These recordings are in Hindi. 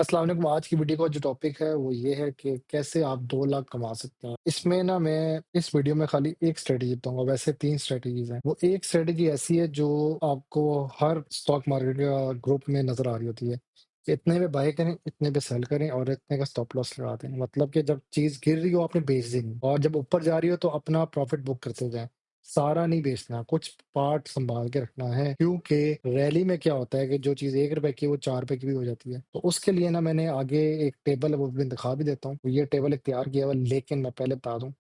अस्सलाम वालेकुम। आज की वीडियो का जो टॉपिक है वो ये है कि कैसे आप 2 लाख कमा सकते हैं। इसमें ना मैं इस वीडियो में खाली एक स्ट्रेटजी बताऊँगा, वैसे 3 स्ट्रेटजीज़ हैं। वो एक स्ट्रेटजी ऐसी है जो आपको हर स्टॉक मार्केट या ग्रुप में नज़र आ रही होती है। कि इतने में बाय करें, इतने पे सेल करें और इतने का स्टॉप लॉस लगा दें। मतलब कि जब चीज़ गिर रही हो आपने बेच देनी और जब ऊपर जा रही हो तो अपना प्रॉफिट बुक करते जाएँ। सारा नहीं बेचना, कुछ पार्ट सँभाल के रखना है, क्योंकि रैली में क्या होता है कि जो चीज़ ₹1 की है वो ₹4 की भी हो जाती है। तो उसके लिए ना मैंने आगे एक टेबल है, वो भी दिखा भी देता हूँ। तो ये टेबल एक तैयार किया हुआ है, लेकिन मैं पहले बता दूँ,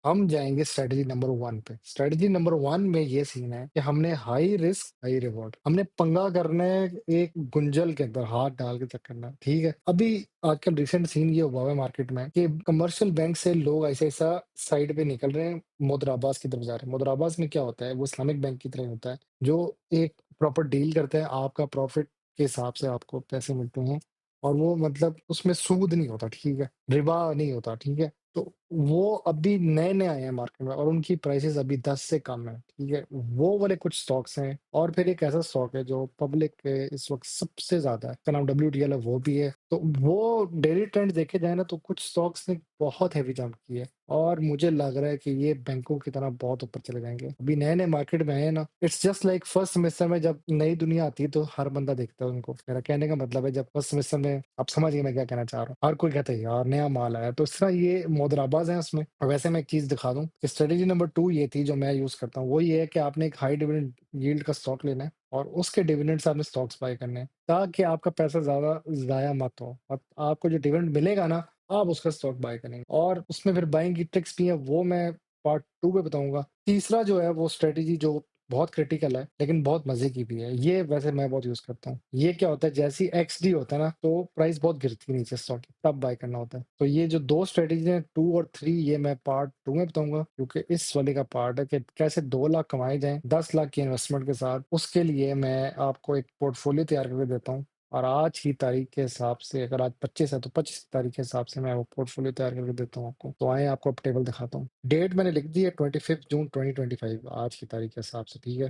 हम जाएँगे स्ट्रैटेजी नंबर 1 पे। स्ट्रैटेजी नंबर 1 में ये सीन है कि हमने हाई रिस्क हाई रिवॉर्ड, हमने पंगा करना है, एक गुंजल के अंदर हाथ डाल के चेक करना है, ठीक है? अभी आजकल रिसेंट सीन ये हुआ है मार्केट में कि कमर्शियल बैंक से लोग ऐसा-ऐसा साइड पे निकल रहे हैं, मुद्राबाज़ की तरफ जा रहे हैं। मुद्राबाज़ में क्या होता है, वो इस्लामिक बैंक की तरह होता है, जो एक प्रॉपर डील करता है, आपका प्रॉफिट के हिसाब से आपको पैसे मिलते हैं और वो मतलब उसमें सूद नहीं होता, ठीक है? रिबा नहीं होता, ठीक है? तो वो अभी नए-नए आए हैं मार्केट में और उनकी प्राइसेज़ अभी 10 से कम है, ठीक है? वो वाले कुछ स्टॉक्स हैं और फिर एक ऐसा स्टॉक है जो पब्लिक पे इस वक़्त सबसे ज़्यादा है, उसका नाम WTL है, वो भी है। तो वो डेली ट्रेंड देखे जाए ना तो कुछ स्टॉक्स ने बहुत हेवी जंप की है और मुझे लग रहा है कि ये बैंकों की तरह बहुत ऊपर चले जाएँगे। अभी नए-नए मार्केट में आए हैं ना, it's just like first semester में जब नई दुनिया आती है तो हर बंदा देखता है उनको। मेरा कहने का मतलब है, जब फर्स्ट सेमेस्टर में आप समझ गए मैं क्या कहना चाह रहा हूँ। हर कोई कहता है यार नया माल आया है, तो इस तरह ये मुद्राबाज़ हैं उसमें। और वैसे मैं एक चीज़ दिखा दूँ, स्ट्रेटजी नंबर 2 ये थी जो मैं यूज़ करता हूँ, वो ये है कि आपने एक हाई डिविडेंड यील्ड का स्टॉक लेना है और उसके डिविडेंड से आपने स्टॉक्स बाय करने हैं, ताकि आपका पैसा ज़्यादा ज़ाया मत हो और आपको जो डिविडेंड मिलेगा ना, आप उसका स्टॉक बाय करेंगे और उसमें फिर बाइंग की ट्रिक्स भी हैं, वो मैं पार्ट 2 में बताऊँगा। तीसरा जो है वो स्ट्रैटेजी जो बहुत क्रिटिकल है, लेकिन बहुत मज़े की भी है। ये वैसे मैं बहुत यूज़ करता हूँ। ये क्या होता है, जैसे ही एक्सडी होता है ना, तो प्राइस बहुत गिरती है नीचे स्टॉक की, तब बाय करना होता है। तो ये जो 2 स्ट्रैटेजी हैं 2 और 3, ये मैं पार्ट 2 में बताऊँगा, क्योंकि इस वाले का पार्ट है कि कैसे 2 लाख कमाए जाएँ 10 लाख की इन्वेस्टमेंट के साथ। उसके लिए मैं आपको एक पोर्टफोलियो तैयार करके देता हूँ और आज की तारीख के हिसाब से, अगर आज 25 है तो 25 तारीख के हिसाब से मैं वो पोर्टफोलियो तैयार करके देता हूँ आपको। तो आइए आपको अब टेबल दिखाता हूँ। डेट मैंने लिख दी है 25 जून 2025 आज की तारीख के हिसाब से, ठीक है?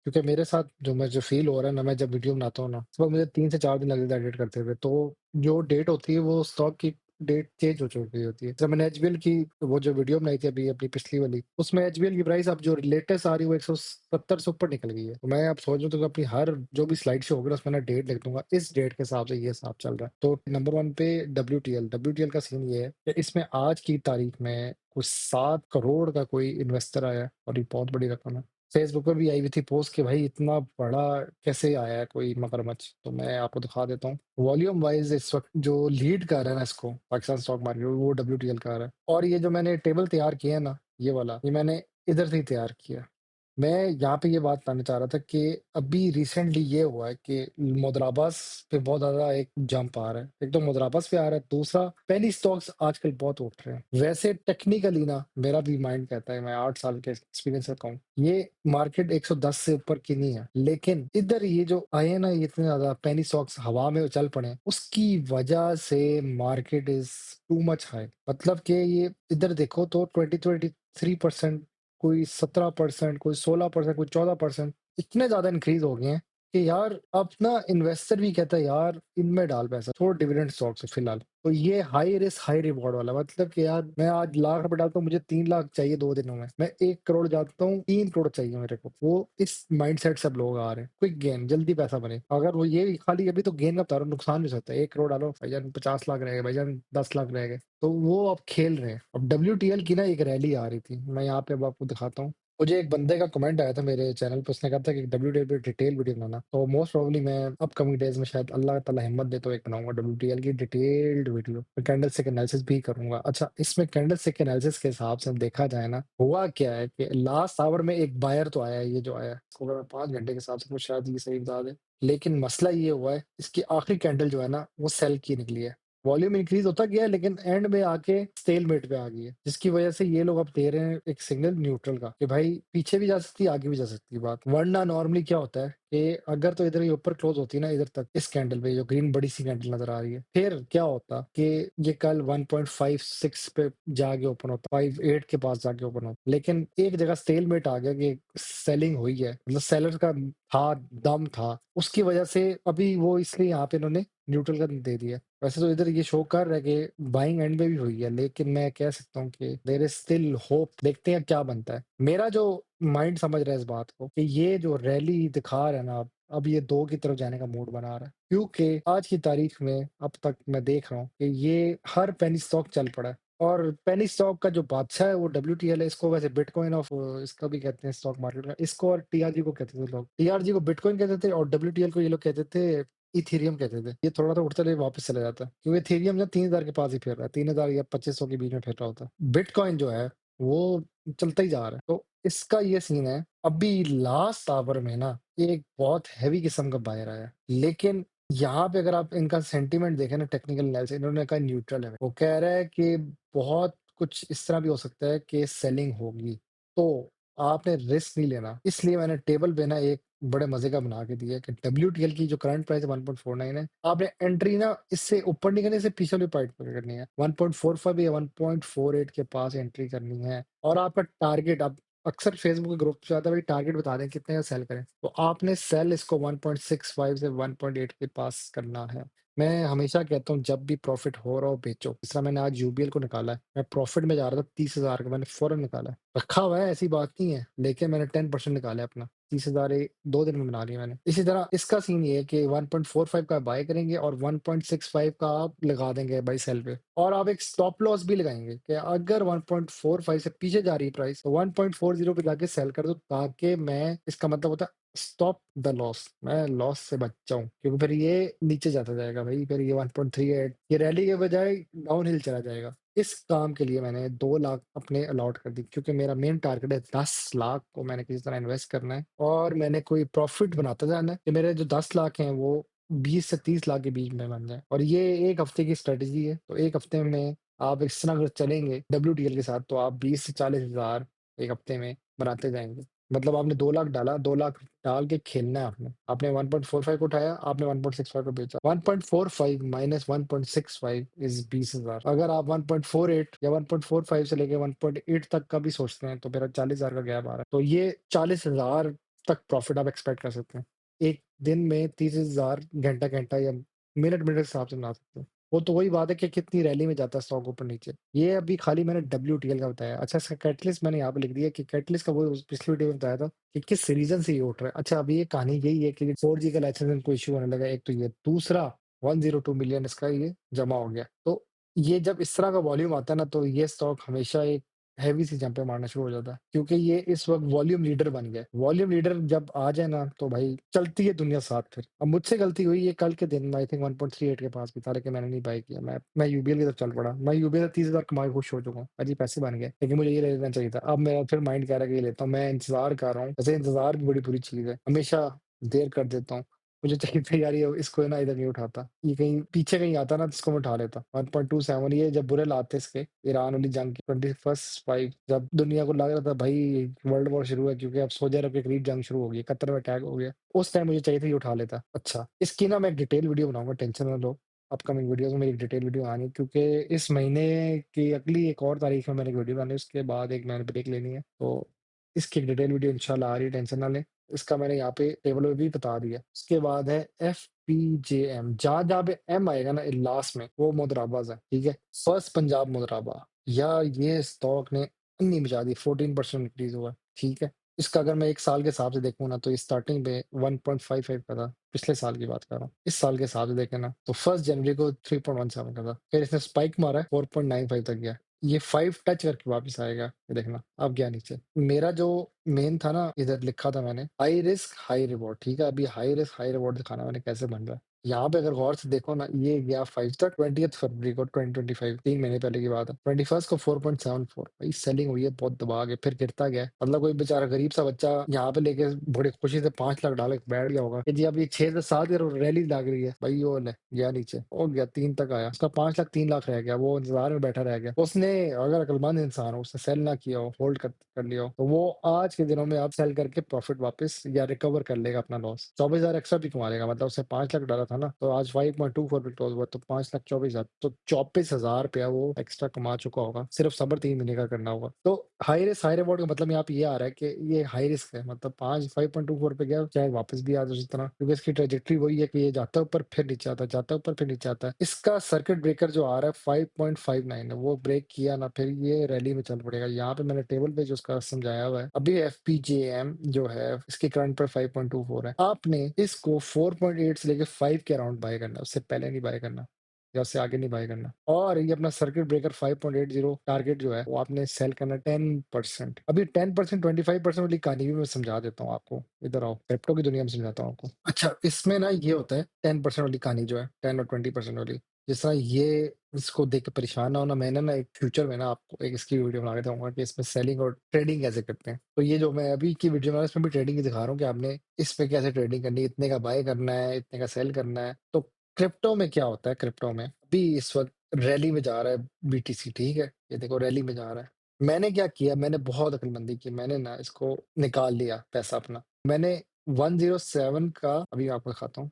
क्योंकि मेरे साथ जो फ़ील हो रहा है ना, मैं जब वीडियो बनाता हूँ ना, सुबह मुझे 3 से 4 दिन लग जाता है एडिट करते हुए। तो जो डेट होती है वो स्टॉक की डेट चेंज हो चुकी होती है। जब मैंने एचबीएल की वो जो वीडियो बनाई थी अभी अपनी पिछली वाली, उसमें एचबीएल की प्राइस अब जो लेटेस्ट आ रही है वो 170 से ऊपर निकल गई है। तो मैं अब सोच रहा हूँ तो अपनी हर जो भी स्लाइड शो होगी ना उसमें ना डेट लिख दूँगा, इस डेट के हिसाब से ये हिसाब चल रहा है। तो नंबर 1 पे डब्ल्यूटीएल, डब्ल्यूटीएल का सीन ये है कि इसमें आज की तारीख में कुछ 7 करोड़ का कोई इन्वेस्टर आया है और ये बहुत बड़ी रकम है। फेसबुक पे भी आई हुई थी पोस्ट कि भाई इतना बड़ा कैसे आया है कोई मगरमच्छ, तो मैं आपको दिखा देता हूँ। वॉल्यूम वाइज़ इस वक़्त जो लीड कर रहा है ना इसको, पाकिस्तान स्टॉक मार्केट, वो डब्ल्यूटीएल का आ रहा है और ये जो मैंने टेबल तैयार किया है ना, ये वाला, ये मैंने इधर से ही तैयार किया है। मैं यहाँ पे ये बात बताना चाह रहा था कि अभी रिसेंटली ये हुआ है कि मुद्राबास पे बहुत ज़्यादा एक जंप आ रहा है। एक तो मुद्राबास पे आ रहा है, दूसरा पेनी स्टॉक्स आजकल बहुत उठ रहे हैं। वैसे टेक्निकली ना मेरा भी माइंड कहता है, मैं 8 साल के एक्सपीरियंस से कहूँ, ये मार्केट 110 से ऊपर की नहीं है। लेकिन इधर ये जो आए हैं ना, ये इतने ज़्यादा पेनी स्टॉक्स हवा में उछल पड़े हैं, उसकी वजह से market is too much high. मतलब कि ये इधर देखो तो 20-23% कोई 17%, कोई 16%, कोई 14%, इतने ज़्यादा इंक्रीज़ हो गए हैं कि यार अब ना इन्वेस्टर भी कहता है यार इनमें डाल पैसा, छोड़ डिविडेंड स्टॉक्स है फिलहाल। तो ये हाई रिस्क हाई रिवॉर्ड वाला, मतलब कि यार मैं आज लाख रुपए डालता हूँ, मुझे 3 लाख चाहिए 2 दिनों में। मैं 1 करोड़ डालता हूँ, 3 करोड़ चाहिए मेरे को। वो इस माइंडसेट से अब लोग आ रहे हैं। क्विक गेन, जल्दी पैसा बने। अगर वो ये खाली अभी तो गेन का बता रहा हूँ, नुकसान भी हो सकता है। 1 करोड़ डालो, भाईजान 50 लाख रह गए, भाईजान 10 लाख रह गए। तो वो अब खेल रहे हैं। अब डब्ल्यूटीएल की ना एक रैली आ रही थी, मैं यहाँ पे अब आपको दिखाता हूँ। मुझे एक बंदे का कमेंट आया था मेरे चैनल पे, उसने कहा था कि डब्ल्यूटीएल पे डिटेल वीडियो बनाना। तो मोस्ट प्रोबेबली मैं अपकमिंग डेज़ में शायद अल्लाह ताला हिम्मत दे तो एक बनाऊँगा डब्ल्यूटीएल की डिटेल्ड वीडियो। मैं कैंडलस्टिक एनालिसिस भी करूँगा। अच्छा, इसमें कैंडलस्टिक एनालिसिस के हिसाब से देखा जाए ना, हुआ क्या है कि लास्ट आवर में एक बायर तो आया है, ये जो आया है, इसको अगर मैं 5 घंटे के हिसाब से कुछ शायद ये सही बता दें। लेकिन मसला ये हुआ है, इसकी आखिरी कैंडल जो है ना, वो सेल की निकली है। वॉल्यूम इंक्रीज़ होता गया है, लेकिन एंड में आके स्टेलमेट पे आ गई है, जिसकी वजह से ये लोग अब दे रहे हैं एक सिग्नल न्यूट्रल का कि भाई पीछे भी जा सकती है, आगे भी जा सकती है बात। वरना नॉर्मली क्या होता है कि अगर तो इधर ये ऊपर क्लोज होती ना इधर तक इस कैंडल पे जो ग्रीन बड़ी सी कैंडल नजर आ रही है, फिर क्या होता कि ये कल 1.56 पे जाके ओपन होता, 58 के पास जाके ओपन होता, लेकिन एक जगह स्टेलमेट आ गया कि सेलिंग हुई है, मतलब सेलर का था, दम था, उसकी वजह से अभी वो इसलिए यहाँ पे इन्होंने न्यूट्रल का दे दिया। वैसे तो इधर ये शो कर रहा है कि बाइंग एंड में भी हुई है, लेकिन मैं कह सकता हूँ कि देयर इज स्टिल होप, देखते हैं क्या बनता है। मेरा जो माइंड समझ रहा है इस बात को कि ये जो रैली दिखा रहा है ना, अब ये 2 की तरफ जाने का मूड बना रहा है। क्योंकि आज की तारीख में अब तक मैं देख रहा हूँ कि ये हर पेनी स्टॉक चल पड़ा है, और पेनी स्टॉक का जो बादशाह है वो डब्ल्यूटीएल है। इसको वैसे बिटकॉइन ऑफ इसका भी कहते हैं स्टॉक मार्केट का। इसको और टीआरजी को कहते थे लोग। टीआरजी को बिटकॉइन कहते थे और डब्ल्यूटीएल को ये लोग कहते थे इथेरियम कहते थे। ये थोड़ा-सा उठता रहे वापस चला जाता है, क्योंकि इथेरियम ना 3000 के पास ही फिर रहा है, 3000 या 2500 के बीच में फिर रहा होता है। बिटकॉइन जो है वो चलता ही जा रहा है। तो इसका ये सीन है, अभी लास्ट आवर में ना एक बहुत हेवी किस्म का बायर आया, लेकिन यहाँ पे अगर आप इनका सेंटीमेंट देखें ना टेक्निकल एनालिसिस, इन्होंने कहा न्यूट्रल है। वो कह रहा है कि बहुत कुछ इस तरह भी हो सकता है कि सेलिंग होगी, तो आपने रिस्क नहीं लेना। इसलिए मैंने टेबल पे ना एक बड़े मजे का बना के दिया कि डब्ल्यूटीएल की जो करंट प्राइस है 1.49 है, आपने एंट्री ना इससे ऊपर नहीं करनी, इससे पीछे वाली पॉइंट पर करनी है। 1.45 या 1.48 के पास एंट्री करनी है, और आपका टारगेट, आप अक्सर फेसबुक के ग्रुप पे आता है भाई टारगेट बता दें कितने का सेल करें, तो आपने सेल इसको 1.65 से 1.8 के पास करना है। मैं हमेशा कहता हूँ जब भी प्रॉफिट हो रहा हो बेचो। इस तरह मैंने आज यूबीएल को निकाला है, मैं प्रॉफिट में जा रहा था 30,000 का, मैंने फौरन निकाला है। रखा हुआ है ऐसी बात नहीं है, लेकिन मैंने 10% निकाला है अपना। 30,000 2 दिन में बना लिया मैंने। इसी तरह इसका सीन ये है कि 1.45 का बाय करेंगे और 1.65 का आप लगा देंगे बाई सेल पे, और आप एक स्टॉप लॉस भी लगाएंगे कि अगर 1.45 से पीछे जा रही है प्राइस तो 1.40 पे जाके सेल कर दो, ताकि मैं, इसका मतलब होता है स्टॉप द लॉस, मैं लॉस से बच जाऊं, क्योंकि फिर ये नीचे जाता जाएगा भाई, फिर ये 1.38 ये रैली के बजाय डाउन हिल चला जाएगा। इस काम के लिए मैंने 2 लाख अपने अलॉट कर दी, क्योंकि मेरा मेन टारगेट है 10 लाख को मैंने किसी तरह इन्वेस्ट करना है, और मैंने कोई प्रॉफिट बनाता जाना है कि मेरे जो 10 लाख हैं वो 20 से 30 लाख के बीच में बन जाए। और ये 1 हफ्ते की स्ट्रेटजी है, तो 1 हफ्ते में आप इस तरह अगर चलेंगे डब्ल्यूटीएल के साथ, तो आप 20 से 40 हज़ार 1 हफ्ते में बनाते जाएँगे। मतलब आपने 2 लाख डाला, 2 लाख डाल के खेलना है आपने। आपने 1.45 उठाया, आपने 1.65 पे बेचा। 1.45 माइनस 1.65 इज़ 20,000। अगर आप 1.48 या 1.45 से लेके 1.8 तक का भी सोचते हैं, तो मेरा 40,000 का गैप आ रहा है। तो ये 40,000 तक प्रॉफिट आप एक्सपेक्ट कर सकते हैं। एक दिन में 30,000 घंटा-घंटा या मिनट-मिनट के हिसाब से बना सकते हैं। वो तो वही बात है कि कितनी रैली में जाता है स्टॉक ऊपर-नीचे। ये अभी खाली मैंने डब्ल्यूटीएल का बताया। अच्छा, इसका कैटलिस्ट मैंने यहाँ पे लिख दिया कि कैटलिस्ट का वो उस पिछली वीडियो में बताया था कि किस रीज़न से ये उठ रहा है। अच्छा, अभी ये कहानी यही है कि 4G का लाइसेंस को इश्यू होने लगा, एक तो ये। दूसरा 102 मिलियन इसका ये जमा हो गया। तो ये जब इस तरह का वॉल्यूम आता है ना, तो ये स्टॉक हमेशा एक हेवी सी जंपें मारना शुरू हो जाता है, क्योंकि ये इस वक़्त वॉल्यूम लीडर बन गया है। वॉल्यूम लीडर जब आ जाए ना, तो भाई चलती है दुनिया साथ फिर। अब मुझसे गलती हुई ये कल के दिन आई थिंक 1.38 के पास भी था, लेकिन मैंने नहीं बाय किया। मैं यूबीएल की तरफ चल पड़ा। मैं यूबीएल से 30,000 कमा के खुश हो चुका हूँ। अजी पैसे बन गए, लेकिन मुझे ये ले लेना चाहिए था। अब मेरा फिर माइंड कह रहा है कि ये लेता हूँ। मैं इंतज़ार कर रहा हूँ। वैसे इंतज़ार भी बड़ी बुरी चीज़ है। हमेशा देर कर देता हूँ। मुझे चाहिए था यार ये इसको ना इधर नहीं उठाता। ये कहीं पीछे कहीं आता ना, तो इसको मैं उठा लेता। 1.27 ये जब बुरे हालात थे इसके, ईरान वाली जंग की 21st 5, जब दुनिया को लग रहा था भाई वर्ल्ड वॉर शुरू है, क्योंकि अब सऊदी अरब के करीब जंग शुरू हो गई, कतर में अटैक हो गया। उस टाइम मुझे चाहिए था ये उठा लेता। अच्छा, इसकी ना मैं एक डिटेल वीडियो बनाऊँगा, टेंशन ना लो। अपकमिंग वीडियोज़ में मेरी एक डिटेल वीडियो आनी है, क्योंकि इस महीने की अगली एक और तारीख में मैंने एक वीडियो बनानी है, उसके बाद एक मैंने ब्रेक लेनी है। तो इसकी एक डिटेल वीडियो इंशाल्लाह आ रही है, टेंशन ना लें। इसका मैंने यहाँ पे टेबल में भी बता दिया। उसके बाद है एफपीजेएम, जहाँ-जहाँ पे एम आएगा ना लास्ट में, वो मुद्राबाज़ है, ठीक है? फर्स्ट पंजाब मुद्राबा, या ये स्टॉक ने अन्नी मचा दी, 14% इंक्रीज़ हुआ है, ठीक है? इसका अगर मैं 1 साल के हिसाब से देखूँ ना, तो ये स्टार्टिंग पे 1.55 का था, पिछले साल की बात कर रहा हूँ। इस साल के हिसाब से देखें ना, तो 1 जनवरी को 3.17 का था, फिर इसने स्पाइक मारा है, 4.95 तक गया। ये 5 टच करके वापस आएगा, ये देखना। अब गया नीचे। मेरा जो मेन था ना, इधर लिखा था मैंने, हाई रिस्क हाई रिवॉर्ड, ठीक है? अभी हाई रिस्क हाई रिवॉर्ड दिखाना मैंने कैसे बन रहा है। यहाँ पे अगर गौर से देखो ना, ये गया 5 था 20th फरवरी को 2025, 3 महीने पहले की बात है। 21st को 4.74 भाई सेलिंग हुई है बहुत दबा के, फिर गिरता गया है। मतलब कोई बेचारा गरीब सा बच्चा यहाँ पे लेके बड़ी खुशी से 5 लाख डाल के बैठ गया होगा कि जी अब ये 6 से 7 रैली लग रही है भाई, वो ले गया नीचे, हो गया 3 तक आया, उसका 5 लाख 3 लाख रह गया, वो इंतजार में बैठा रह गया। उसने, अगर अक्लमंद इंसान हो, उसने सेल ना किया हो, होल्ड कर लिया हो, तो वो आज के दिनों में आप सेल करके प्रॉफिट वापस या रिकवर कर लेगा अपना लॉस, 24,000 एक्स्ट्रा भी कमा लेगा। मतलब उसने 5 लाख डाला था ना, तो आज 5.24 पे क्लोज हुआ, तो 5,24,000, तो 24,000 रुपया वो एक्स्ट्रा कमा चुका होगा, सिर्फ सबर 3 महीने का करना होगा। तो हाई रिस्क हाई रिवॉर्ड का मतलब यहाँ पे ये आ रहा है कि ये हाई रिस्क है, मतलब 5.24 पे गया, चाहे वापस भी आ जाए उसी तरह, क्योंकि इसकी ट्रेजेक्टरी वही है कि ये जाता है ऊपर फिर नीचे आता है, जाता है ऊपर फिर नीचे आता है। इसका सर्किट ब्रेकर जो आ रहा है 5.59 है, वो ब्रेक किया ना, फिर ये रैली में चल पड़ेगा। यहाँ पे मैंने टेबल पे जो उसका समझाया हुआ है, अभी एफपीजेएम जो है इसकी करंट पर 5.24 है। आपने इसको 4.8 से लेके 5 के अराउंड बाय करना है, उससे पहले नहीं बाय करना या उससे आगे नहीं बाय करना। और ये अपना सर्किट ब्रेकर 5.80 टारगेट जो है वो आपने सेल करना 10%। अभी 10% 25% वाली कहानी भी मैं समझा देता हूँ आपको, इधर आओ, क्रिप्टो की दुनिया में समझाता हूँ आपको। अच्छा, इसमें ना ये होता है 10% वाली कहानी जो है, 10 और 20% वाली, जिस तरह ये इसको देख के परेशान ना होना, मैंने ना एक फ्यूचर में ना आपको एक इसकी वीडियो बना के दूंगा कि इसमें सेलिंग और ट्रेडिंग कैसे करते हैं। तो ये जो मैं अभी की वीडियो बना रहा हूं, इसमें भी ट्रेडिंग ही दिखा रहा हूँ कि आपने इसमें कैसे ट्रेडिंग करनी है, इतने का बाय करना है, इतने का सेल करना है। तो क्रिप्टो में क्या होता है, क्रिप्टो में अभी इस वक्त रैली में जा रहा है बीटीसी, ठीक है, ये देखो रैली में जा रहा है। मैंने क्या किया, मैंने बहुत अक्लमंदी की, मैंने ना इसको निकाल लिया पैसा अपना। मैंने 107 का, अभी मैं आपको दिखाता हूँ,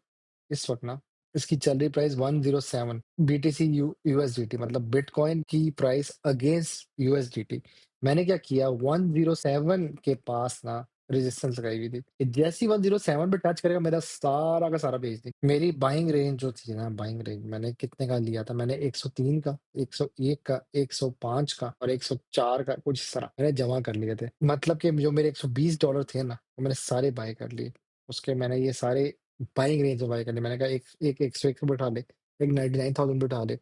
इस वक्त ना इसकी चल रही प्राइस 107 बीटीसी यूएसडीटी, मतलब बिटकॉइन की प्राइस अगेंस्ट यूएसडीटी। मैंने क्या किया, 107 के पास ना रेजिस्टेंस लगाई हुई थी कि जैसी 107 पे टच करेगा मेरा सारा का सारा बेच दी। मेरी बाइंग रेंज जो थी ना, बाइंग रेंज मैंने कितने का लिया था, मैंने 103 का, 101 का, 105 का और 104 का, कुछ इस तरह मैंने जमा कर लिए थे। मतलब कि जो मेरे $120 थे ना, वो मैंने सारे बाय कर लिए। उसके मैंने ये सारे बाइंग रेंज में बाय करने, मैंने कहा एक एक 101 पे उठा ले, एक 99,000 पे उठा ले,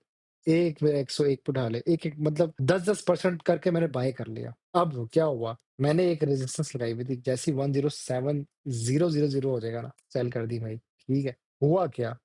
एक मेरा 101 पे उठा ले, एक एक मतलब 10% करके मैंने बाय कर लिया। अब क्या हुआ, मैंने एक रेजिस्टेंस लगाई हुई थी, जैसी 107,000 हो जाएगा ना, सेल कर दी भाई, ठीक है। हुआ क्या,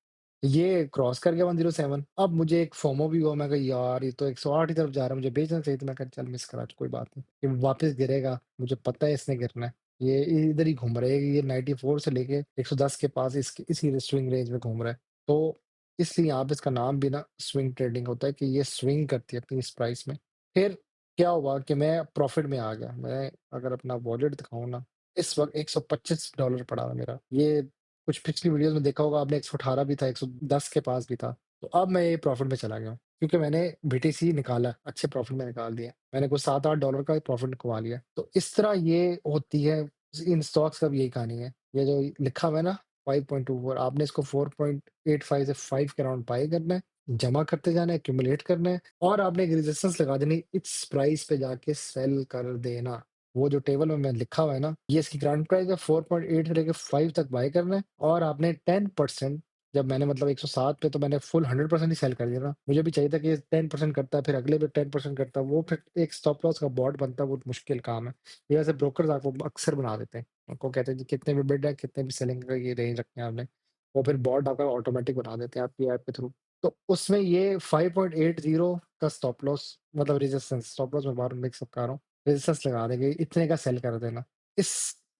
ये क्रॉस कर गया 107। अब मुझे एक फोमो भी हुआ, मैं कहा यार ये तो 108 की तरफ जा रहा है, मुझे बेचना चाहिए था। मैं कहा चल मिस करा, कोई बात नहीं, ये वापस गिरेगा, मुझे पता है इसने गिरना है, ये इधर ही घूम रहा है, ये 94 से लेके 110 के पास इसी स्विंग रेंज में घूम रहा है। तो इसलिए यहाँ पे इसका नाम भी ना स्विंग ट्रेडिंग होता है, कि ये स्विंग करती है अपनी इस प्राइस में। फिर क्या हुआ कि मैं प्रॉफिट में आ गया। मैं अगर अपना वॉलेट दिखाऊं ना, इस वक्त $125 पड़ा था मेरा। ये कुछ पिछली वीडियोस में देखा होगा आपने, 118 भी था, 110 के पास भी था। तो अब मैं ये प्रॉफिट में चला गया हूँ, क्योंकि मैंने बीटीसी निकाला, अच्छे प्रॉफिट में निकाल दिया, मैंने कुछ $7-8 का प्रॉफिट कमा लिया। तो इस तरह ये होती है। इन स्टॉक्स का भी यही कहानी है, ये जो लिखा हुआ है ना 5.24, आपने इसको 4.85 से 5 के अराउंड बाय करना है, जमा करते जाना है, एक्यूमुलेट करना है, और आपने एक रेजिस्टेंस लगा देनी, इस प्राइस पे जाके सेल कर देना। वो जो टेबल में मैं लिखा हुआ है ना, ये इसकी करंट प्राइस है, 4.8 से लेके 5 तक बाय करना है, और आपने 10%, जब मैंने मतलब 107 पे तो मैंने फुल 100% ही सेल कर दिया ना, मुझे भी चाहिए था कि 10% करता है, फिर अगले पे 10% करता है, वो फिर एक स्टॉप लॉस का बॉट बनता है, बहुत मुश्किल काम है। ये वैसे ब्रोकर्स आपको अक्सर बना देते हैं, उनको कहते हैं जी कितने भी बिड है, कितने भी सेलिंग का ये रेंज रखना है आपने, वो फिर बॉट आपका ऑटोमेटिक बना देते हैं आपकी ऐप के थ्रू। तो उसमें ये 5.80 का स्टॉप लॉस, मतलब रेजिस्टेंस, स्टॉप लॉस मैं बार मिक्स अप कर रहा हूँ, रेजिस्टेंस लगा देंगे, इतने का सेल कर देना। इस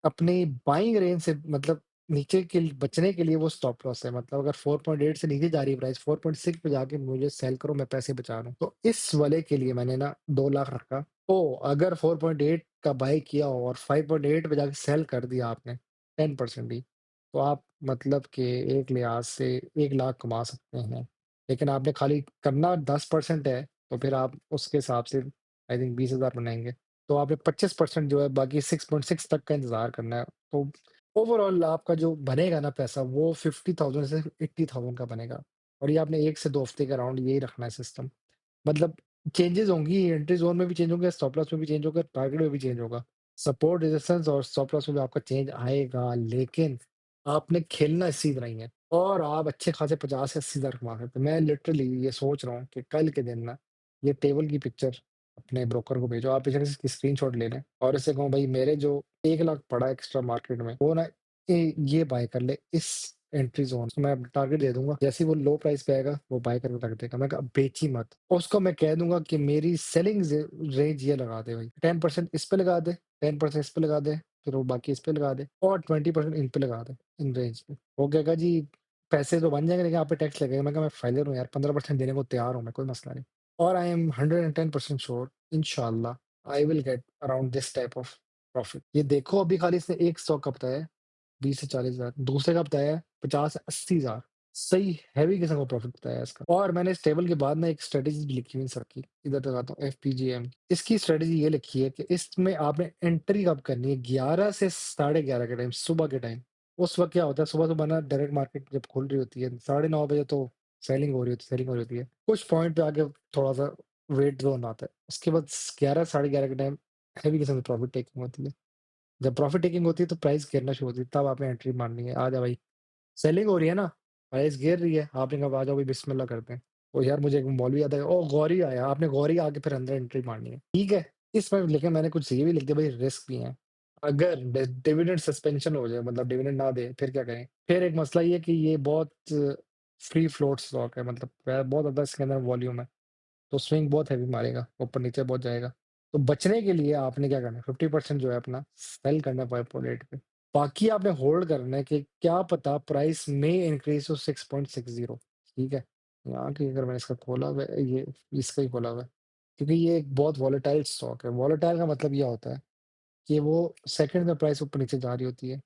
अपनी बाइंग रेंज से मतलब नीचे के बचने के लिए वो स्टॉप लॉस है, मतलब अगर 4.8 से नीचे जा रही है प्राइस, 4.6 पे जाके मुझे सेल करो, मैं पैसे बचा रहा हूँ। तो इस वाले के लिए मैंने ना 2 लाख रखा। तो अगर 4.8 का बाय किया हो और 5.8 पे जाके सेल कर दिया आपने 10% ही, तो आप मतलब कि एक लिहाज से 1 लाख कमा सकते हैं। लेकिन आपने खाली करना 10% है, तो फिर आप उसके हिसाब से आई थिंक 20,000 बनाएँगे। तो आपने 25% जो है, बाकी 6.6 तक का इंतज़ार करना है। तो ओवरऑल आपका जो बनेगा ना पैसा, वो 50,000 से 80,000 का बनेगा। और ये आपने 1 से 2 हफ्ते के अराउंड यही रखना है सिस्टम। मतलब चेंजेज़ होंगी, एंट्री ज़ोन में भी चेंज होंगे, स्टॉप लॉस में भी चेंज होगा, टारगेट में भी चेंज होगा। सपोर्ट, रेजिस्टेंस और स्टॉप लॉस में भी आपका चेंज आएगा, लेकिन आपने खेलना इसी तरह ही है, और आप अच्छे खासे 50 से 80,000 कमा सकते हैं। मैं लिटरली ये सोच रहा हूँ कि कल के दिन ना ये टेबल की पिक्चर अपने ब्रोकर को भेजो, आप पीछे से इसकी स्क्रीनशॉट ले लें और इससे कहो भाई मेरे जो 1 लाख पड़ा है एक्स्ट्रा मार्केट में, वो ना ये बाय कर ले इस एंट्री जोन, तो मैं टारगेट दे दूंगा, जैसे ही वो लो प्राइस पे आएगा वो बाय करके रख देगा, मैं कहा बेची मत। उसको मैं कह दूंगा कि मेरी सेलिंग रेंज ये लगा दे भाई, 10% इस पे लगा दे, 10% इस पे लगा दे, फिर वो बाकी इस पे लगा दे, और 20% इन पे लगा दे, इन रेंज पे। वो कहेगा जी पैसे तो बन जाएंगे लेकिन आप पे टैक्स लगेगा। मैं कहा मैं फाइलर हूँ यार, 15% देने को तैयार हूँ मैं, कोई मसला नहीं। और आई एम 110% श्योर इंशाल्लाह I will get around this type of profit. ये देखो अभी खाली इसने एक स्टॉक का बताया है 20 से 40,000, दूसरे का बताया है 50 से 80,000। सही हैवी किस्म का प्रॉफिट बताया है इसका। और मैंने इस टेबल के बाद ना एक स्ट्रेटेजी भी लिखी हुई सर की, इधर लगाता हूँ एफपीजीएम। इसकी स्ट्रेटेजी ये लिखी है कि इसमें आपने एंट्री कब करनी है, 11 से 11:30 के टाइम, सुबह के टाइम। उस वक्त क्या होता है, सुबह सुबह ना डायरेक्ट मार्केट जब खुल रही होती है 9:30 बजे, तो सेलिंग हो रही होती है, सेलिंग हो रही होती है। कुछ पॉइंट पे आके थोड़ा सा वेट जोन आता है, उसके बाद 11 11:30 के टाइम हैवी किस्म की प्रॉफिट टेकिंग होती है। जब प्रॉफिट टेकिंग होती है तो प्राइस गिरना शुरू होती है, तब आपने एंट्री मारनी है। आ जा भाई, सेलिंग हो रही है ना, प्राइस गिर रही है, आपने कहा आ जाओ भाई बिस्मिल्लाह करते हैं। ओ यार मुझे एक मौलवी याद है, ओ गौरी आया, आपने गौरी आके फिर अंदर एंट्री मारनी है, ठीक है। इसमें लेकिन मैंने कुछ ये भी लिख दिया भाई, रिस्क भी है। अगर डिविडेंड सस्पेंशन हो जाए, मतलब डिविडेंड ना दे, फिर क्या करें। फिर एक मसला ये कि ये बहुत फ्री फ्लोट स्टॉक है, मतलब बहुत ज्यादा इसके अंदर वॉल्यूम है, तो स्विंग बहुत हैवी मारेगा, ऊपर नीचे बहुत जाएगा। तो बचने के लिए आपने क्या करना है, 50% जो है अपना सेल करना है पर्पल रेट पे। बाकी आपने होल्ड करना है कि क्या पता प्राइस में इंक्रीज हो 6.60। ठीक है, यहाँ की अगर मैंने इसका खोला हुआ है, ये इसका ही खोला हुआ है, क्योंकि ये एक बहुत वॉलेटाइल स्टॉक है। वॉलेटाइल का मतलब ये होता है कि वो सेकंड में प्राइस ऊपर नीचे जा रही होती है।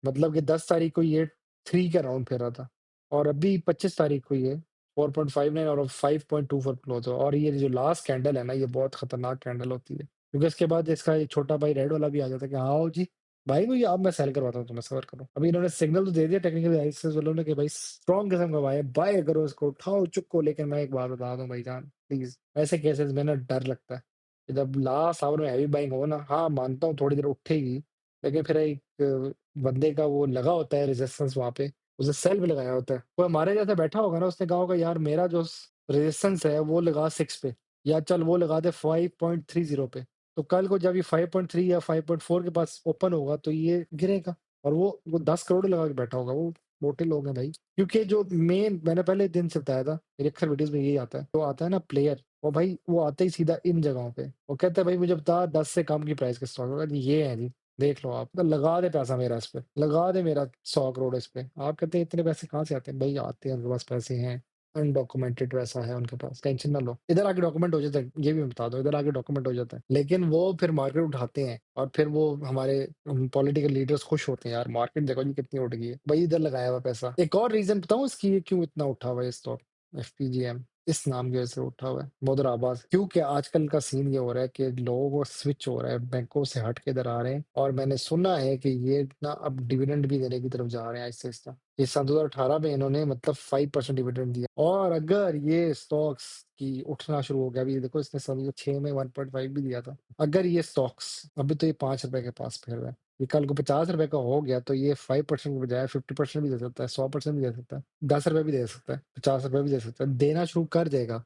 मतलब कि 10 तारीख को ये 3 के अराउंड फिर रहा था, और अभी 25 तारीख को ये 4.59 और अब 5.24 क्लोज हो। और ये जो लास्ट कैंडल है ना, ये बहुत खतरनाक कैंडल होती है, क्योंकि इसके बाद इसका ये छोटा भाई रेड वाला भी आ जाता है कि हाँ आओ जी भाई, को ये अब मैं सेल करवाता हूँ तुम्हें, सबर करो। अभी इन्होंने सिग्नल तो दे दिया टेक्निकल एनालिसिस वालों ने कि भाई स्ट्रॉन्ग किस्म का बाय करो इसको, उठाओ चुक्को। लेकिन मैं एक बात बता दूं भाईजान, प्लीज ऐसे केसेस में ना डर लगता है कि जब लास्ट आवर में हैवी बाइंग हो ना, हाँ मानता हूँ थोड़ी देर उठेगी, लेकिन फिर एक बंदे का वो लगा होता है रेजिस्टेंस वहां पे, उसे सेल भी लगाया होता है। वो हमारे जैसे बैठा होगा ना, उसने कहा होगा यार मेरा जो रेजिस्टेंस है वो लगा 6 पे, या चल वो लगा दे 5.30 पे। तो कल को जब ये 5.3 या 5.4 के पास ओपन होगा तो ये गिरेगा, और वो 10 करोड़ लगा के बैठा होगा। वो मोटे लोग हैं भाई, क्योंकि जो मेन मैंने पहले दिन से बताया था, मेरे अक्सर वीडियोस में यही आता है, तो आता है ना प्लेयर, और भाई वो आते ही सीधा इन जगहों पे वो कहता है भाई मुझे बता 10 से कम की प्राइस के स्टॉक होगा जी, ये है जी, देख लो आप, तो लगा दे पैसा मेरा इस पे, लगा दे मेरा 100 करोड़ इस पे। आप कहते हैं इतने पैसे कहाँ से आते हैं, भाई आते हैं, उनके पास पैसे हैं, अनडॉक्यूमेंटेड पैसा है उनके पास, टेंशन ना लो। इधर आके डॉक्यूमेंट हो जाता है, ये भी मैं बता दो, इधर आके डॉक्यूमेंट हो जाता है, लेकिन वो फिर मार्केट उठाते हैं, और फिर वो हमारे पॉलिटिकल लीडर्स खुश होते हैं, यार मार्केट देखो जी कितनी उठ गई है, भाई इधर लगाया हुआ पैसा। एक और रीजन बताऊं इसकी, ये क्यों इतना उठा हुआ है स्टॉक, एफपीजीएम इस नाम की वजह से उठा हुआ है मोदर आबाद, क्योंकि आजकल का सीन ये हो रहा है कि लोगों को स्विच हो रहा है, बैंकों से हट के इधर आ रहे हैं, और मैंने सुना है कि ये ना अब डिविडेंड भी देने की तरफ जा रहे हैं आहिस्ता आहिस्ता। इस साल 2018 में इन्होंने मतलब 5% डिविडेंड दिया, और अगर ये स्टॉक्स की उठना शुरू हो गया, अभी देखो इसने साल 6 में 1.5 भी दिया था, अगर ये स्टॉक्स अभी तो ये 5 रुपए के पास फिर रहा है, ये कल को 50 रुपए का हो गया तो ये 5% के बजाय 50% भी दे सकता है, 100% भी दे सकता है, 10 रुपए भी दे सकता है, 50 रुपए भी दे सकता है, देना शुरू कर जाएगा,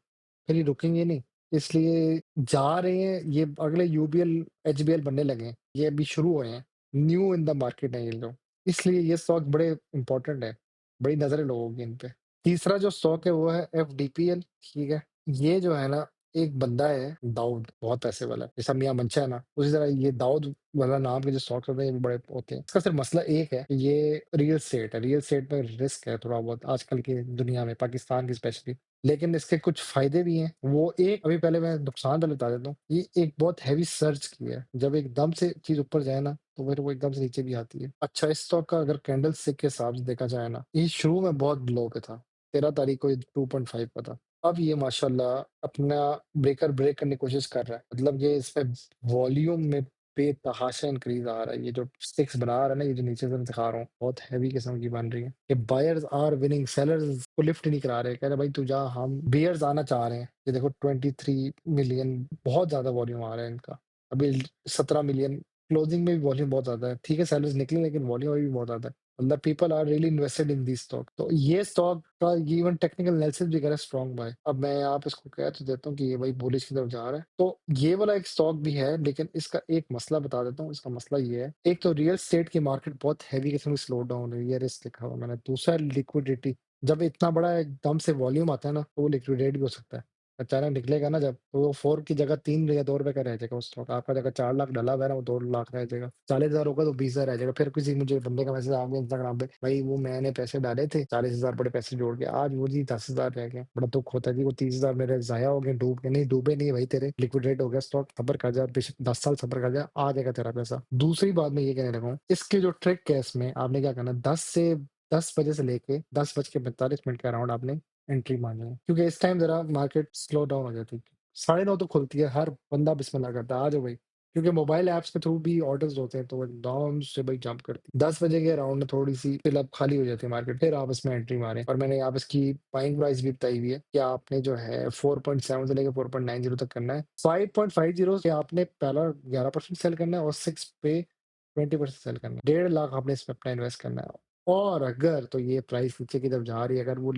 फिर ये रुकेंगे नहीं। इसलिए जा रहे हैं ये, अगले यूबीएल एचबीएल बनने लगे हैं, ये अभी शुरू हुए हैं, न्यू इन द मार्केट है ये लोग, इसलिए ये स्टॉक बड़े इंपॉर्टेंट है, बड़ी नजर है लोगों की इन पे। तीसरा जो स्टॉक है वो है एफडीपीएल, ठीक है। ये जो है ना, एक बंदा है दाऊद, बहुत पैसे वाला है, जैसा मियां मंशा है ना, उसी तरह ये दाऊद वाला नाम के जो स्टॉक्स होते हैं ये भी बड़े होते हैं। इसका सिर्फ मसला एक है, ये रियल स्टेट है, रियल स्टेट में रिस्क है थोड़ा बहुत आजकल की दुनिया में, पाकिस्तान की स्पेशली, लेकिन इसके कुछ फायदे भी हैं। वो एक अभी पहले मैं नुकसान पहले बता देता हूँ, ये एक बहुत हैवी सर्च की है, जब एकदम से चीज ऊपर जाए ना तो फिर वो एकदम से नीचे भी आती है। अच्छा, इस स्टॉक का अगर कैंडल स्टिक के हिसाब से देखा जाए ना, ये शुरू में बहुत लो पे था, 13 तारीख को ये 2.5 का था, अब ये माशाल्लाह अपना ब्रेक करने की कोशिश कर रहा है, मतलब ये इसमें वॉल्यूम में बेतहाशा इंक्रीज आ रहा है। ये जो स्टिक्स बना रहा है ना, ये जो नीचे से मैं दिखा रहा हूँ, बहुत हैवी किस्म की बन रही है। ये बायर्स आर विनिंग, सेलर्स को लिफ्ट नहीं करा रहे, कह रहे भाई तू जा, हम बियर्स आना चाह रहे हैं। ये देखो 23 मिलियन, बहुत ज्यादा वॉल्यूम आ रहा है इनका, अभी 17 मिलियन, क्लोजिंग में भी वॉल्यूम बहुत ज्यादा है, ठीक है सेलर्स निकले लेकिन वॉल्यूम अभी भी बहुत ज्यादा है। मतलब people are really invested in this stock. तो ये स्टॉक का ये इवन टेक्निकल एनालिसिस भी कह रहा है स्ट्रांग बाय। अब मैं यहाँ पे इसको कह तो देता हूँ कि ये भाई बुलिश की तरफ जा रहा है। तो ये वाला एक स्टॉक भी है, लेकिन इसका एक मसला बता देता हूँ। इसका मसला ये है, एक तो रियल एस्टेट की मार्केट बहुत हैवी किस्म की स्लो डाउन हुई है, रिस्क लिखा हुआ मैंने। दूसरा लिक्विडिटी, जब इतना बड़ा एकदम से वॉल्यूम आता है ना, तो वो लिक्विडेट भी हो सकता है। अचानक निकलेगा ना जब, तो वो 4 की जगह 3 या 2 रुपए का रह जाएगा वो स्टॉक। आपका जगह 4 लाख डला हुआ है ना, वो 2 लाख रह जाएगा। 40,000 होगा तो 20,000 रह जाएगा। फिर किसी मुझे बंदे का मैसेज आ गया इंस्टाग्राम पे, भाई वो मैंने पैसे डाले थे 40,000 बड़े पैसे जोड़ के, आज वो जी 10,000 रह गए। बड़ा दुःख होता है जी, वो 30,000 मेरे ज़ाया हो गए, डूब गए। नहीं डूबे नहीं भाई तेरे, लिक्विडेट हो गया स्टॉक। सब्र कर जा, बेशक 10 साल सब्र कर जा, आ जाएगा तेरा पैसा। दूसरी बात मैं ये कहने लगा हूँ, इसके जो ट्रिक है इसमें, आपने क्या करना है, 10 बजे से लेके 10 बज के 45 मिनट के अराउंड आपने एंट्री मारनी है, क्योंकि इस टाइम ज़रा मार्केट स्लो डाउन हो जाती है। 9:30 तो खुलती है, हर बंदा बिस्मिल्लाह करता है, आ जाओ भाई। क्योंकि मोबाइल ऐप्स के थ्रू भी ऑर्डर्स होते हैं, तो वो एकदम से भाई जंप करती है। 10 बजे के अराउंड थोड़ी-सी फिलअप खाली हो जाती है मार्केट, फिर आप इसमें एंट्री मारें। और मैंने यहाँ पे इसकी बाइंग प्राइस भी बताई हुई है कि आपने जो है 4.7 से लेके 4.90 तक करना है। 5.50 पे आपने पहला 11% सेल करना है और 6 पे 20% सेल करना है। 1.5 लाख आपने इसमें अपना इन्वेस्ट करना है। और अगर तो ये प्राइस नीचे की तरफ जा रही है, अगर वो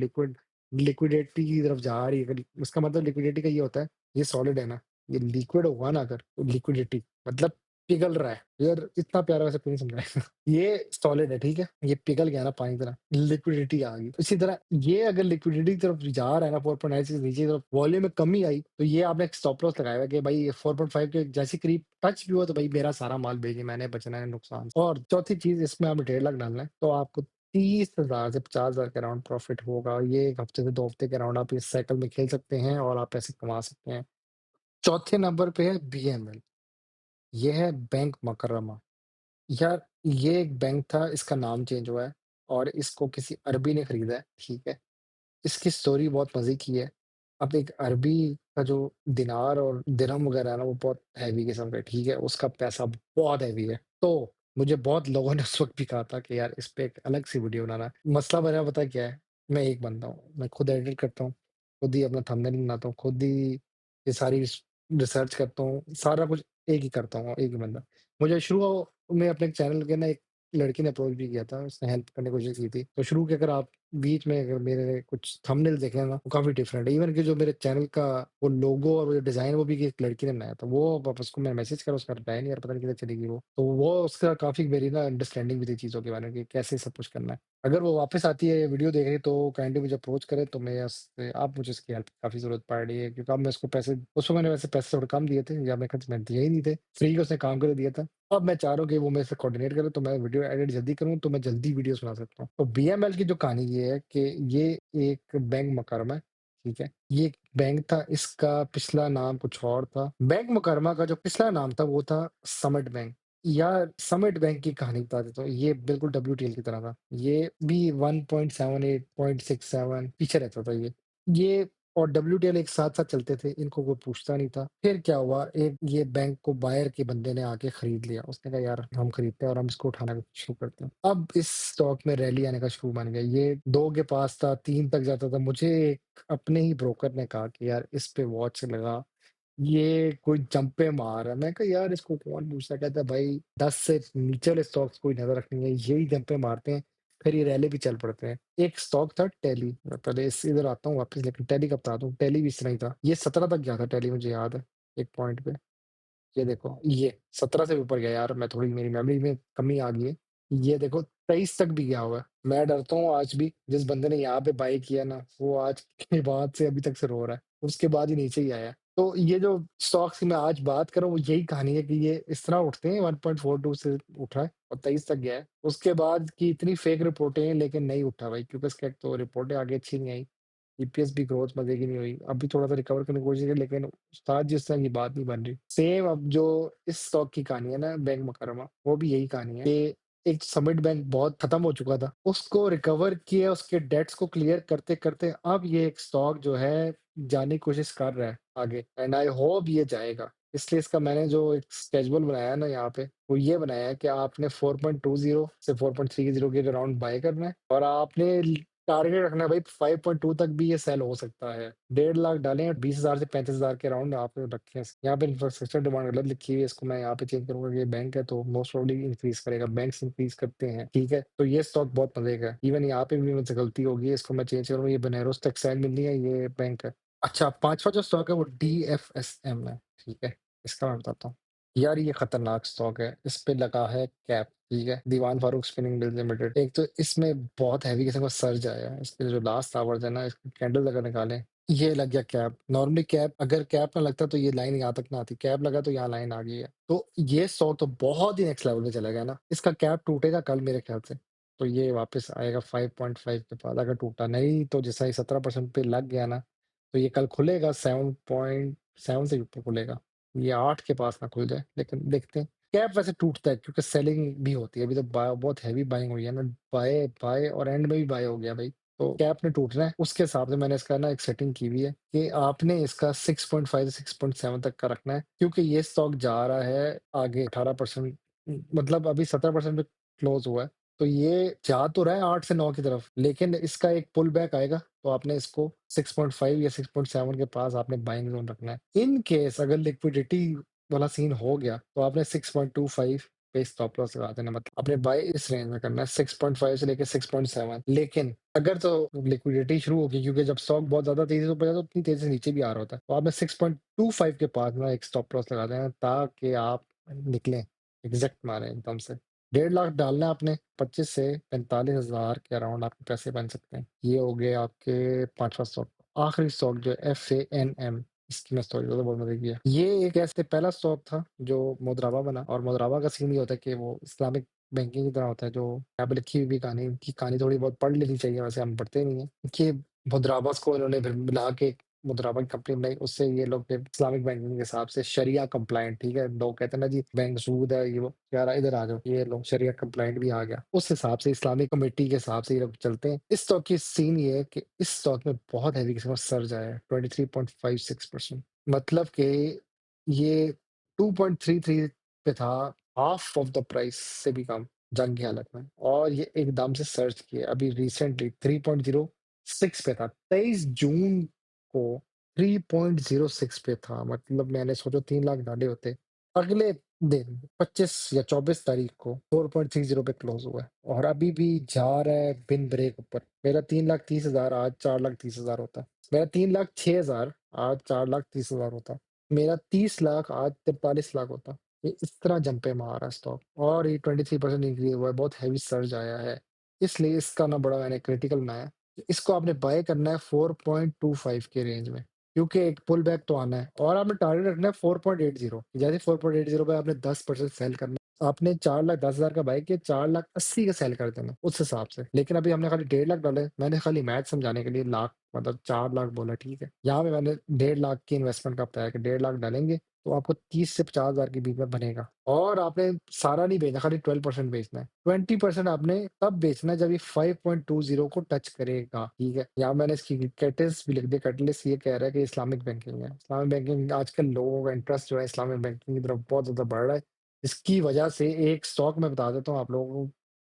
लिक्विडिटी की तरफ जा रही है, अगर इसका मतलब लिक्विडिटी का ये होता है, ये सॉलिड है ना, ये लिक्विड होगा ना अगर, तो लिक्विडिटी मतलब पिघल रहा है। यार इतना प्यारा वैसे कोई नहीं समझाएगा। ये सॉलिड है, ठीक है? ये पिघल गया ना पानी की तरह, लिक्विडिटी आ गई। इसी तरह ये अगर लिक्विडिटी की तरफ जा रहा है ना, 4.9 से नीचे की तरफ वॉल्यूम में कमी आई, तो ये आपने एक स्टॉप लॉस लगाया हुआ है कि भाई 4.5 के जैसे करीब टच भी हुआ तो भाई मेरा सारा माल भेजिए, मैंने बचना है नुकसान से। और चौथी चीज़, इसमें आपने 1.5 लाख डालना है, तो आपको 30,000 से 50,000 के अराउंड प्रॉफिट होगा। ये 1 हफ्ते से 2 हफ्ते के अराउंड आप इस साइकिल में खेल सकते हैं और आप पैसे कमा सकते हैं। चौथे नंबर पे है बीएमएल, ये है बैंक मकरमा। यार ये एक बैंक था, इसका नाम चेंज हुआ है और इसको किसी अरबी ने खरीदा है, ठीक है? इसकी स्टोरी बहुत मज़े की है। अब एक अरबी का जो दिनार और दिरहम वगैरह है ना, वो बहुत हैवी किस्म का है, ठीक है? उसका पैसा बहुत हैवी है। तो मुझे बहुत लोगों ने उस वक़्त भी कहा था कि यार इस पे एक अलग सी वीडियो बनाना। मसला मेरा पता है क्या है? मैं एक बंदा हूँ, मैं खुद एडिट करता हूँ, खुद ही अपना थंबनेल बनाता हूँ, खुद ही ये सारी रिसर्च करता हूँ, सारा कुछ एक ही करता हूँ, एक ही बंदा। मुझे शुरू में अपने चैनल के ना एक लड़की ने अप्रोच भी किया था, उसने हेल्प करने की कोशिश की थी। तो शुरू के अगर आप बीच में अगर मेरे कुछ थंबनेल देखे ना, वो काफ़ी डिफरेंट है। इवन कि जो मेरे चैनल का वो लोगो और वो जो डिज़ाइन, वो भी एक लड़की ने बनाया था। वो वापस को मैं मैसेज करा, उसका रिप्लाई नहीं यार, पता नहीं किधर चली गई वो। तो वो उसका काफ़ी मेरी ना अंडरस्टैंडिंग भी थी चीज़ों के बारे में कि कैसे सब कुछ करना है। अगर वो वापस आती है, ये वीडियो देख रही है, तो काइंडली मुझे अप्रोच करे, तो मैं उससे अब मुझे उसकी हेल्प की काफ़ी ज़रूरत पड़ रही है, क्योंकि अब मैं उसको पैसे, उसको मैंने वैसे पैसे थोड़े कम दिए थे, या मैं खर्च मैंने दिए ही नहीं थे। फ्री का उसने काम करके दिया था। अब मैं चाह रहा हूँ कि वो मेरे से कोऑर्डिनेट करे, तो मैं वीडियो एडिट जल्दी करूँ, तो मैं जल्दी वीडियोज़ बना सकता हूँ। तो बीएमएल की जो कहानी ये है कि ये एक बैंक मुकरमा है, ठीक है? ये एक बैंक था, इसका पिछला नाम कुछ और था। बैंक मुकरमा का जो पिछला नाम था, वो था समिट बैंक। यार समिट बैंक की कहानी बता देता हूँ, ये बिल्कुल डब्ल्यूटीएल की तरह था। ये भी 1.78, 0.67 पीछे रहता था ये। ये और डब्ल्यूटीएल एक साथ-साथ चलते थे, इनको कोई पूछता नहीं था। फिर क्या हुआ, एक ये बैंक को बायर के बंदे ने आके खरीद लिया। उसने कहा यार हम खरीदते हैं और हम इसको उठाना शुरू करते हैं। अब इस स्टॉक में रैली आने का शुरू बन गया। ये 2 के पास था, 3 तक जाता था। मुझे एक अपने ही ब्रोकर ने कहा कि यार इस पे वॉच लगा, ये कोई जंपे मार रहा है। मैं कहा यार इसको कौन पूछता है? कहता है भाई 10 से नीचे वाले स्टॉक्स कोई नज़र रखनी है, यही जंपे मारते हैं, फिर ये रैली भी चल पड़ते हैं। एक स्टॉक था टेली, मैं पहले इस इधर आता हूँ वापस, लेकिन टेली का बता दूँ, टेली भी इस तरह ही था। ये 17 तक गया था टेली, मुझे याद है, एक पॉइंट पे। ये देखो, ये 17 से ऊपर गया यार, मैं थोड़ी मेरी मेमोरी में कमी आ गई है। ये देखो 23 तक भी गया हुआ है। मैं डरता हूँ आज भी, जिस बंदे ने यहाँ पे बाय किया ना, वो आज के बाद से अभी तक से रो रहा है। उसके बाद ही नीचे ही आया। तो ये जो स्टॉक्स की मैं आज बात कर रहा हूँ, वो यही कहानी है कि ये इस तरह उठते हैं, 1.42 से उठा है और 23 तक गया है। उसके बाद की इतनी फेक रिपोर्टें हैं, लेकिन नहीं उठा भाई, क्योंकि इसका एक तो रिपोर्टें आगे अच्छी नहीं आई। ईपीएस भी ग्रोथ मजे की नहीं हुई। अभी थोड़ा-सा रिकवर करने की कोशिश की, लेकिन उस्ताद जिस तरह की बात नहीं बन रही। सेम अब जो इस स्टॉक की कहानी है ना, बैंक मुकर्रमा, वो भी यही कहानी है कि एक समिट बैंक बहुत खत्म हो चुका था। उसको रिकवर किया, उसके डेट्स को क्लियर करते-करते अब ये एक स्टॉक जो है जाने की कोशिश कर रहा है आगे, एंड आई होप ये जाएगा। इसलिए इसका मैंने जो एक स्केड्यूल बनाया है ना यहाँ पे, वो ये बनाया है कि आपने 4.20 से 4.30 के अराउंड बाय करना है और आपने टारगेट रखना है भाई 5.2 तक भी ये सेल हो सकता है। 1.5 लाख डालें 20,000 से 35,000 के अराउंड आप रखें। यहाँ पे इंफ्रास्ट्रक्चर डिमांड गलत लिखी हुई है, इसको मैं यहाँ पे चेंज करूँगा कि ये बैंक है तो मोस्ट प्रोबेबली इंक्रीज़ करेगा, बैंक्स इंक्रीज़ करते हैं, ठीक है? तो ये स्टॉक बहुत मज़े का है। इवन यहाँ पे भी मुझसे गलती होगी, इसको मैं चेंज करूँगा, ये बनारस टेक्सटाइल मिल रही है, ये बैंक है। अच्छा 5वाँ जो स्टॉक है वो डीएफएसएम है, ठीक है? इसका मैं बताता हूँ। यार ये खतरनाक स्टॉक है, इस पे लगा है कैप, ठीक है? दीवान फारूक स्पिनिंग मिल लिमिटेड। एक तो इसमें बहुत हैवी किस्म का सर्ज आया है, इसके जो लास्ट आवर्स है ना, इसके कैंडल अगर निकालें, ये लग गया कैप। नॉर्मली कैप अगर कैप ना लगता तो ये लाइन यहाँ तक ना आती, कैप लगा तो यहाँ लाइन आ गई है। तो ये स्टॉक तो बहुत ही नेक्स्ट लेवल पे चला गया ना, इसका कैप टूटेगा कल मेरे ख्याल से, तो ये वापस आएगा 5.5 के बाद, अगर टूटा नहीं तो जैसा ही 17% पे लग गया ना, तो ये कल खुलेगा 7.7 से ऊपर खुलेगा। ये 8 के पास ना खुल जाए, लेकिन देखते हैं। कैप वैसे टूटता है क्योंकि सेलिंग भी होती है, अभी तो बहुत हैवी बाइंग हुई है ना, बाय बाय और एंड में भी बाय हो गया भाई, तो कैप ने टूटना है। उसके हिसाब से मैंने इसका ना एक सेटिंग की हुई है कि आपने इसका 6.5 से 6.7 तक का रखना है, क्योंकि ये स्टॉक जा रहा है आगे 18%, मतलब अभी 17% पे क्लोज हुआ है, तो ये जा तो रहा है 8 से 9 की तरफ, लेकिन इसका एक पुल बैक आएगा, तो आपने इसको 6.5 या 6.7 के पास आपने बाइंग जोन रखना है। इन केस अगर लिक्विडिटी वाला सीन हो गया, तो आपने 6.25 पे स्टॉप लॉस लगा देना, मतलब आपने बाय इस रेंज में करना है 6.5 से लेके 6.7। लेकिन अगर तो लिक्विडिटी शुरू होगी, क्योंकि जब स्टॉक बहुत ज्यादा तेजी से ऊपर जाता है तो उतनी तेजी से नीचे भी आ रहा होता है, तो आपने 6.25 के पास ना एक स्टॉप लॉस लगा देना, ताकि आप निकलें, एग्जैक्ट मारे एकदम से। 1.5 लाख डालना है आपने, 25 से 45 हजार के अराउंड आपके पैसे बन सकते हैं। ये हो गए आपके 5वां स्टॉक। आखिरी स्टॉक जो FANM, इसकी मैं स्टोरी तो बहुत मजे की है। ये एक ऐसे पहला स्टॉक था जो मुद्राबा बना, और मुद्राबा का सीन ये होता है कि वो इस्लामिक बैंकिंग की तरह होता है, जो यहाँ पे लिखी हुई भी कहानी, इनकी कहानी थोड़ी बहुत पढ़ लेनी चाहिए, वैसे हम पढ़ते नहीं है कि मुद्राबास को इन्होंने फिर मिला के एक मुद्राबा की कंपनी बनाई, उससे ये लोग फिर इस्लामिक बैंकिंग के हिसाब से शरिया कंप्लायंट, ठीक है? लोग कहते हैं ना जी बैंक सूद है, ये वो, यार इधर आ जाओ, ये लोग शरिया कंप्लायंट भी आ गया, उस हिसाब से इस्लामिक कमेटी के हिसाब से ये लोग चलते हैं। इस स्टॉक की सीन ये है कि इस स्टॉक में बहुत हैवी किस्म का सर्ज आया है, 23.56%, मतलब कि ये 2.33 पे था, हाफ ऑफ द प्राइस से भी कम जंग की हालत में, और ये एकदम से सर्च किया अभी रिसेंटली 3.06 पे था, 23 जून को 3.06 पे था, मतलब मैंने सोचो 3 लाख डाले होते, अगले दिन 25 या 24 तारीख को 4.30 पे क्लोज हुआ है, और अभी भी जा रहा है बिन ब्रेक ऊपर। मेरा 3,30,000 आज 4,30,000 होता, मेरा 3,06,000 आज 4,30,000 होता, मेरा 30 लाख आज 43 लाख होता। ये इस तरह जंपे मार रहा है स्टॉक, और ये 23% इंक्रीज हुआ है, बहुत हैवी सर्ज आया है, इसलिए इसका ना बड़ा मैंने क्रिटिकल बनाया। इसको आपने बाय करना है 4.25 के रेंज में, क्योंकि एक पुल बैक तो आना है, और आपने टारगेट रखना है 4.80, जैसे 4.80 पे आपने 10% सेल करना है। आपने 4,10,000 का बाय किया, 4,80,000 का सेल कर देना उस हिसाब से। लेकिन अभी हमने खाली 1.5 लाख डाले, मैंने खाली मैथ समझाने के लिए लाख मतलब 4 लाख बोला, ठीक है? यहाँ पे मैंने 1.5 लाख की इन्वेस्टमेंट का बताया कि 1.5 लाख डालेंगे तो आपको 30 से 50 हजार के बीच में बनेगा, और आपने सारा नहीं बेचना, खाली 12% बेचना है। 20% आपने तब बेचना है जब ये 5.20 को टच करेगा, ठीक है? यहाँ मैंने इसकी कैटलिस्ट भी लिख दिया, कैटलिस्ट ये कह रहा है कि इस्लामिक बैंकिंग है, इस्लामिक बैंकिंग आजकल लोगों का इंटरेस्ट जो है इस्लामिक बैंकिंग की तरफ बहुत ज्यादा बढ़ रहा है। इसकी वजह से एक स्टॉक मैं बता देता हूँ आप लोगों को,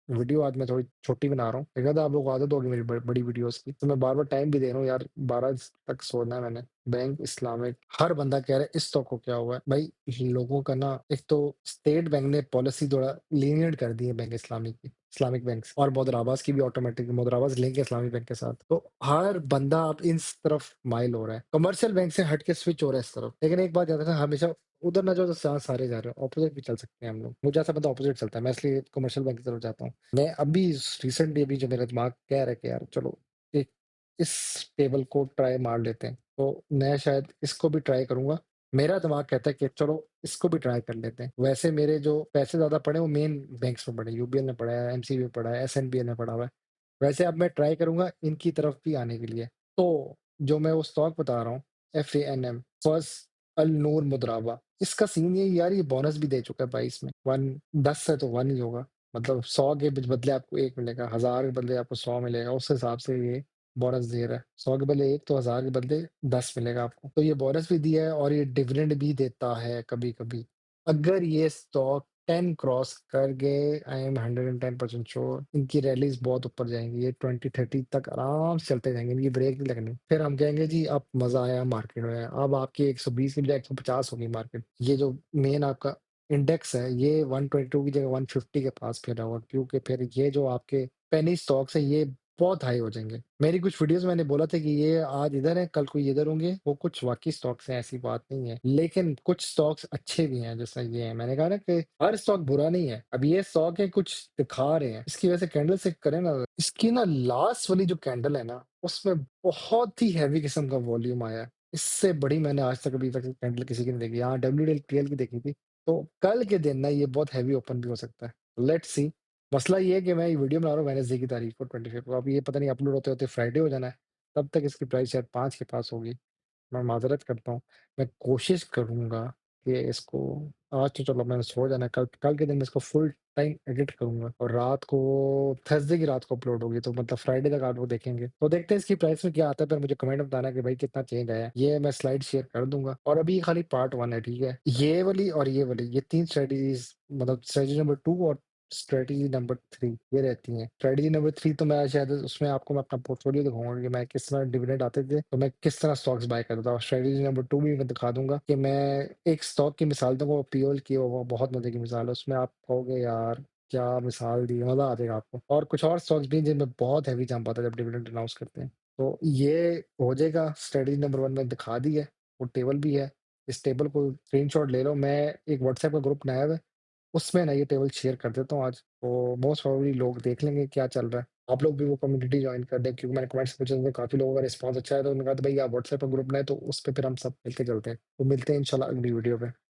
वीडियो आज मैं थोड़ी छोटी बना रहा हूँ, देखा था आप लोगों को आदत होगी मेरी बड़ी वीडियोस की, तो मैं बार बार टाइम भी दे रहा हूँ यार, 12 तक सोना है मैंने। बैंक इस्लामिक, हर बंदा कह रहा है इस स्टॉक को क्या हुआ है भाई, लोगों का ना, एक तो स्टेट बैंक ने पॉलिसी थोड़ा लीनियंट कर दी है बैंक इस्लामिक की, इस्लामिक बैंक और मुद्राबाज की भी ऑटोमेटिक, मुद्राबाज लिंक है इस्लामिक बैंक के साथ, तो हर बंदा अब इस तरफ माइल हो रहा है, कमर्शियल बैंक से हट के स्विच हो रहा है इस तरफ। लेकिन एक बात याद रखना, हमेशा उधर ना जाओ तो सारे जा रहे हो, ऑपोजिट भी चल सकते हैं हम लोग, मुझे ऐसा पता ऑपोजिट चलता है, मैं इसलिए कमर्शियल बैंक की तरफ जाता हूँ। मैं अभी रिसेंटली अभी जो मेरा दिमाग कह रहा है कि यार चलो एक इस टेबल को ट्राई मार लेते हैं, तो मैं शायद इसको भी ट्राई करूंगा। मेरा दिमाग कहता है कि चलो इसको भी ट्राई कर लेते हैं। वैसे मेरे जो पैसे ज्यादा पड़े वो मेन बैंक्स में पड़े, UBL ने पड़ा है, MCB में पड़ा है, SNBL ने पड़ा हुआ है। वैसे अब मैं ट्राई करूंगा इनकी तरफ भी आने के लिए। तो जो मैं वो स्टॉक बता रहा हूँ, FANM, फर्स्ट अल नूर मुद्राबा, इसका सीन ये यार, ये बोनस भी दे चुका है 22 में, 10 है तो 1 ही होगा, मतलब 100 के बदले आपको 1 मिलेगा, 1000 के बदले आपको 100 मिलेगा, उस हिसाब से ये बोनस दे रहा है। 100 के बदले 1 तो 1000 के बदले 10 मिलेगा आपको, तो ये बोनस भी दिया है और ये डिविडेंड भी देता है कभी कभी। अगर ये स्टॉक 10 क्रॉस कर गए, आई एम 110% श्योर इनकी रैलीज़ बहुत ऊपर जाएँगी। ये 20-30 तक आराम से चलते जाएँगे, इनकी ब्रेक नहीं लगनी। फिर हम कहेंगे जी अब मज़ा आया मार्केट में, अब आपकी 120 की बजाय 150 होगी मार्केट। ये जो मेन आपका इंडेक्स है, ये 122 की जगह 150 के पास फिर होगा, क्योंकि फिर ये जो आपके पेनी स्टॉक्स हैं, ये बहुत हाई हो जाएँगे। मेरी कुछ वीडियोज़ मैंने बोला था कि ये आज इधर है, कल को इधर होंगे, वो कुछ वाक़ई स्टॉक्स हैं, ऐसी बात नहीं है। लेकिन कुछ स्टॉक्स अच्छे भी हैं, जैसा ये है। मैंने कहा ना कि हर स्टॉक बुरा नहीं है। अब ये स्टॉक है कुछ दिखा रहे हैं, इसकी वजह से कैंडल स्टिक करें ना, इसकी ना लास्ट वाली जो कैंडल है ना, उसमें बहुत ही हेवी किस्म का वॉल्यूम आया है। इससे बड़ी मैंने आज तक अभी तक कैंडल किसी की नहीं देखी। हाँ, WLTL की देखी थी। तो कल के दिन ना ये बहुत हेवी ओपन भी हो सकता है। Let's see. मसला ये है कि मैं ये वीडियो बना रहा हूँ वेडनेसडे की तारीख को 25 को। अब ये पता नहीं अपलोड होते-होते फ्राइडे हो जाना है। तब तक इसकी प्राइस शायद 5 के पास होगी। मैं माज़रत करता हूँ। मैं कोशिश करूँगा कि इसको आज तो चलो मैंने सो जाना है, कल कल के दिन मैं इसको फुल टाइम एडिट करूँगा और रात को थर्सडे की रात को अपलोड होगी, तो मतलब फ्राइडे तक आप लोग देखेंगे। तो देखते हैं इसकी प्राइस में क्या आता है, फिर मुझे कमेंट में बताना कि भाई कितना चेंज आया है। ये मैं स्लाइड शेयर कर दूँगा और अभी ये खाली पार्ट 1 है, ठीक है? ये वाली और ये वाली, ये 3 स्ट्रैटेजीज़, मतलब स्ट्रैटेजी नंबर 2 और स्ट्रैटेजी नंबर 3 ये रहती हैं। स्ट्रैटेजी नंबर 3 तो मैं शायद उसमें आपको मैं अपना पोर्टफोलियो दिखाऊँगा कि मैं किस तरह डिविडेंड आते थे, तो मैं किस तरह स्टॉक्स बाय करता था, और स्ट्रैटेजी नंबर 2 भी मैं दिखा दूँगा कि मैं एक स्टॉक की मिसाल दूँगा, वो पीओएल की, वो बहुत मज़े की मिसाल है। उसमें आप कहोगे यार क्या मिसाल दी, मज़ा आ जाएगा आपको। और कुछ और स्टॉक्स भी हैं जिनमें बहुत हेवी जंप आता है जब डिविडेंड अनाउंस करते हैं। तो ये हो जाएगा, स्ट्रैटेजी नंबर 1 मैंने दिखा दी है, वो टेबल भी है। इस टेबल को स्क्रीनशॉट ले लो, मैं एक व्हाट्सएप का ग्रुप बनाया हुआ है, उसमें ना ये टेबल शेयर कर देता हूँ आज, तो मोस्ट प्रोबेबली लोग देख लेंगे क्या चल रहा है। आप लोग भी वो कम्युनिटी जॉइन कर दें, क्योंकि मैंने कमेंट्स पूछे थे, काफ़ी लोगों का रिस्पॉन्स अच्छा है, तो उन्होंने कहा था, "भई आप व्हाट्सएप पे ग्रुप बनाएँ, तो उस पे फिर हम सब मिलके चलते हैं।" तो मिलते हैं इंशाल्लाह अगली वीडियो पे।